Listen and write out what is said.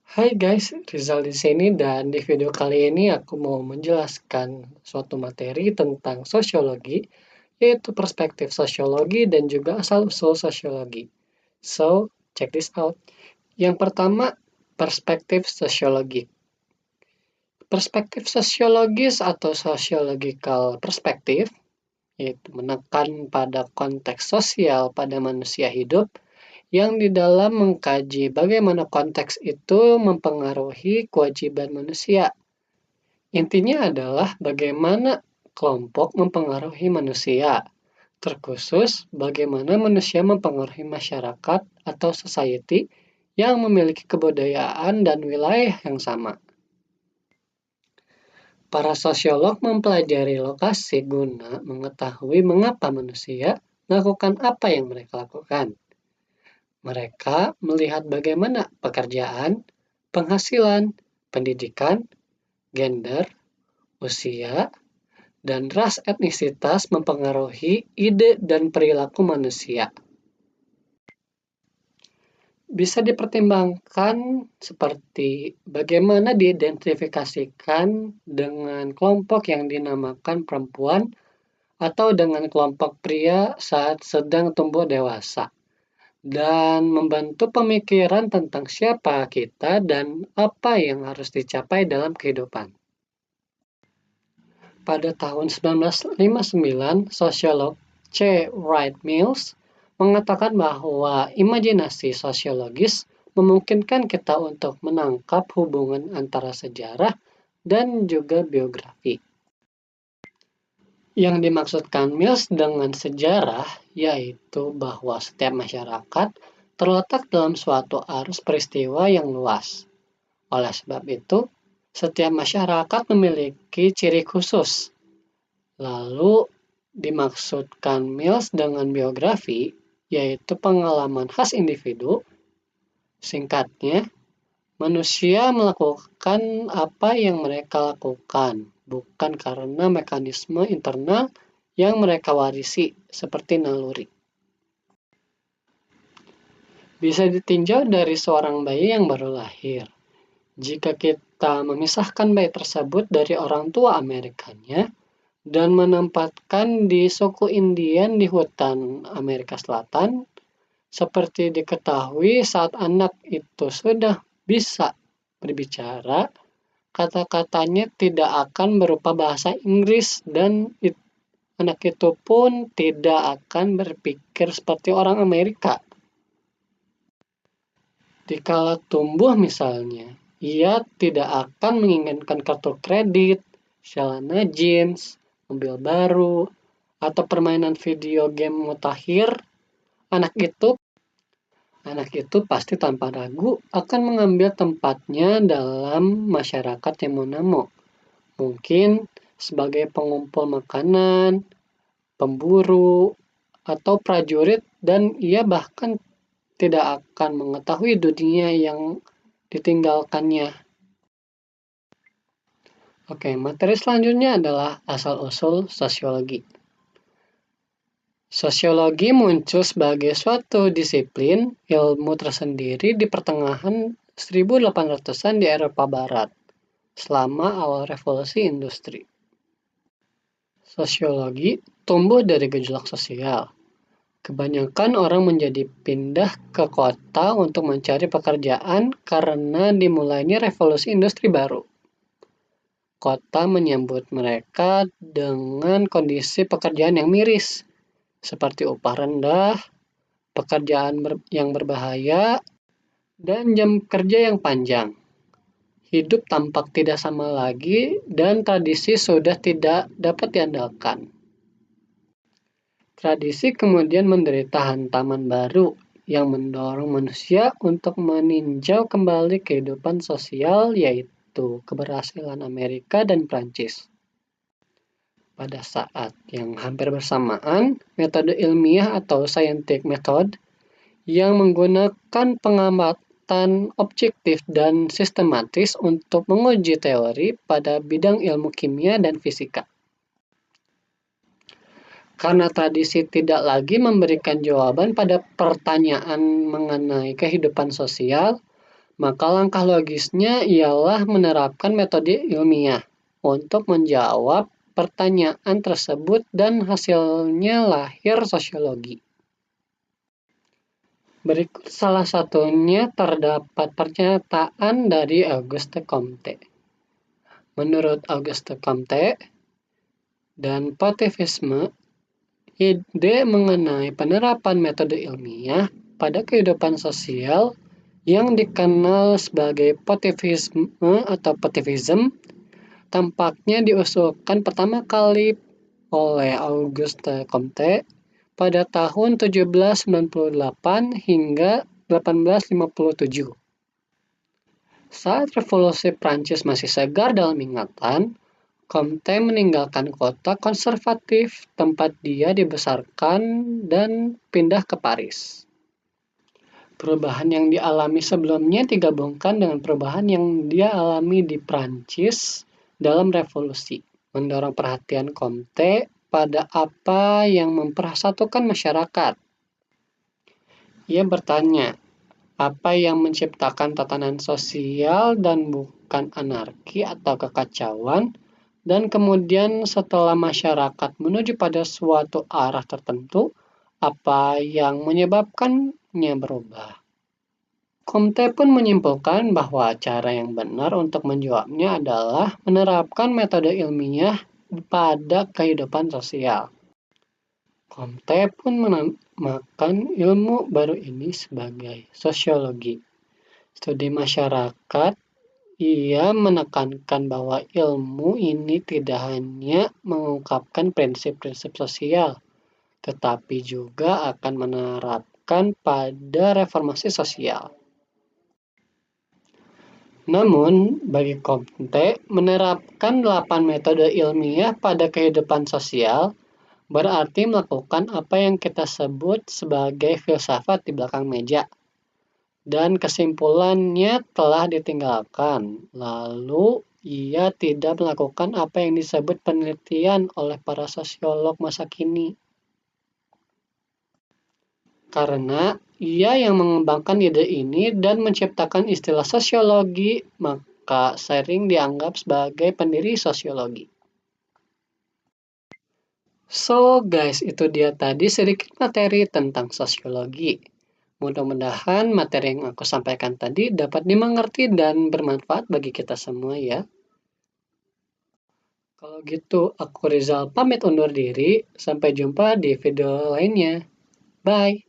Hai guys, Rizal di sini dan di video kali ini aku mau menjelaskan suatu materi tentang sosiologi, yaitu perspektif sosiologi dan juga asal-usul sosiologi. So, check this out. Yang pertama, perspektif sosiologi. Perspektif sosiologis atau sociological perspektif yaitu menekan pada konteks sosial pada manusia hidup yang di dalam mengkaji bagaimana konteks itu mempengaruhi kewajiban manusia. Intinya adalah bagaimana kelompok mempengaruhi manusia, terkhusus bagaimana manusia mempengaruhi masyarakat atau society yang memiliki kebudayaan dan wilayah yang sama. Para sosiolog mempelajari lokasi guna mengetahui mengapa manusia melakukan apa yang mereka lakukan. Mereka melihat bagaimana pekerjaan, penghasilan, pendidikan, gender, usia, dan ras etnisitas mempengaruhi ide dan perilaku manusia. Bisa dipertimbangkan seperti bagaimana diidentifikasikan dengan kelompok yang dinamakan perempuan atau dengan kelompok pria saat sedang tumbuh dewasa, dan membantu pemikiran tentang siapa kita dan apa yang harus dicapai dalam kehidupan. Pada tahun 1959, sosiolog C. Wright Mills mengatakan bahwa imajinasi sosiologis memungkinkan kita untuk menangkap hubungan antara sejarah dan juga biografi. Yang dimaksudkan Mills dengan sejarah yaitu bahwa setiap masyarakat terletak dalam suatu arus peristiwa yang luas. Oleh sebab itu, setiap masyarakat memiliki ciri khusus. Lalu dimaksudkan Mills dengan biografi yaitu pengalaman khas individu. Singkatnya, manusia melakukan apa yang mereka lakukan, bukan karena mekanisme internal yang mereka warisi seperti naluri. Bisa ditinjau dari seorang bayi yang baru lahir. Jika kita memisahkan bayi tersebut dari orang tua Amerikanya dan menempatkan di suku Indian di hutan Amerika Selatan, seperti diketahui saat anak itu sudah bisa berbicara, kata-katanya tidak akan berupa bahasa Inggris dan anak itu pun tidak akan berpikir seperti orang Amerika. Dikala tumbuh misalnya, ia tidak akan menginginkan kartu kredit, celana jeans, mobil baru, atau permainan video game mutakhir. Anak itu pasti tanpa ragu akan mengambil tempatnya dalam masyarakat yang monamo. Mungkin sebagai pengumpul makanan, pemburu, atau prajurit, dan ia bahkan tidak akan mengetahui dunia yang ditinggalkannya. Oke, materi selanjutnya adalah asal-usul sosiologi. Sosiologi muncul sebagai suatu disiplin ilmu tersendiri di pertengahan 1800-an di Eropa Barat, selama awal revolusi industri. Sosiologi tumbuh dari gejolak sosial. Kebanyakan orang menjadi pindah ke kota untuk mencari pekerjaan karena dimulainya revolusi industri baru. Kota menyambut mereka dengan kondisi pekerjaan yang miris, seperti upah rendah, pekerjaan yang berbahaya, dan jam kerja yang panjang. Hidup tampak tidak sama lagi dan tradisi sudah tidak dapat diandalkan. Tradisi kemudian menderita hantaman baru yang mendorong manusia untuk meninjau kembali kehidupan sosial, yaitu keberhasilan Amerika dan Prancis. Pada saat yang hampir bersamaan, metode ilmiah atau scientific method yang menggunakan pengamatan objektif dan sistematis untuk menguji teori pada bidang ilmu kimia dan fisika. Karena tradisi tidak lagi memberikan jawaban pada pertanyaan mengenai kehidupan sosial, Maka langkah logisnya ialah menerapkan metode ilmiah untuk menjawab pertanyaan tersebut dan hasilnya lahir sosiologi. Berikut salah satunya terdapat pernyataan dari Auguste Comte. Menurut Auguste Comte dan positivisme, ide mengenai penerapan metode ilmiah pada kehidupan sosial yang dikenal sebagai positivisme atau positivism tampaknya diusulkan pertama kali oleh Auguste Comte pada tahun 1798 hingga 1857. Saat revolusi Prancis masih segar dalam ingatan, Comte meninggalkan kota konservatif tempat dia dibesarkan dan pindah ke Paris. Perubahan yang dialami sebelumnya digabungkan dengan perubahan yang dia alami di Prancis dalam revolusi, mendorong perhatian Comte pada apa yang mempersatukan masyarakat. Ia bertanya, apa yang menciptakan tatanan sosial dan bukan anarki atau kekacauan, dan kemudian setelah masyarakat menuju pada suatu arah tertentu, apa yang menyebabkannya berubah. Comte pun menyimpulkan bahwa cara yang benar untuk menjawabnya adalah menerapkan metode ilmiah pada kehidupan sosial. Comte pun menamakan ilmu baru ini sebagai sosiologi. Studi masyarakat, ia menekankan bahwa ilmu ini tidak hanya mengungkapkan prinsip-prinsip sosial, tetapi juga akan menerapkan pada reformasi sosial. Namun, bagi Comte, menerapkan 8 metode ilmiah pada kehidupan sosial berarti melakukan apa yang kita sebut sebagai filsafat di belakang meja. Dan kesimpulannya telah ditinggalkan. Lalu, ia tidak melakukan apa yang disebut penelitian oleh para sosiolog masa kini. Karena ia yang mengembangkan ide ini dan menciptakan istilah sosiologi, maka sering dianggap sebagai pendiri sosiologi. So guys, itu dia tadi sedikit materi tentang sosiologi. Mudah-mudahan materi yang aku sampaikan tadi dapat dimengerti dan bermanfaat bagi kita semua ya. Kalau gitu, aku Rizal pamit undur diri. Sampai jumpa di video lainnya. Bye!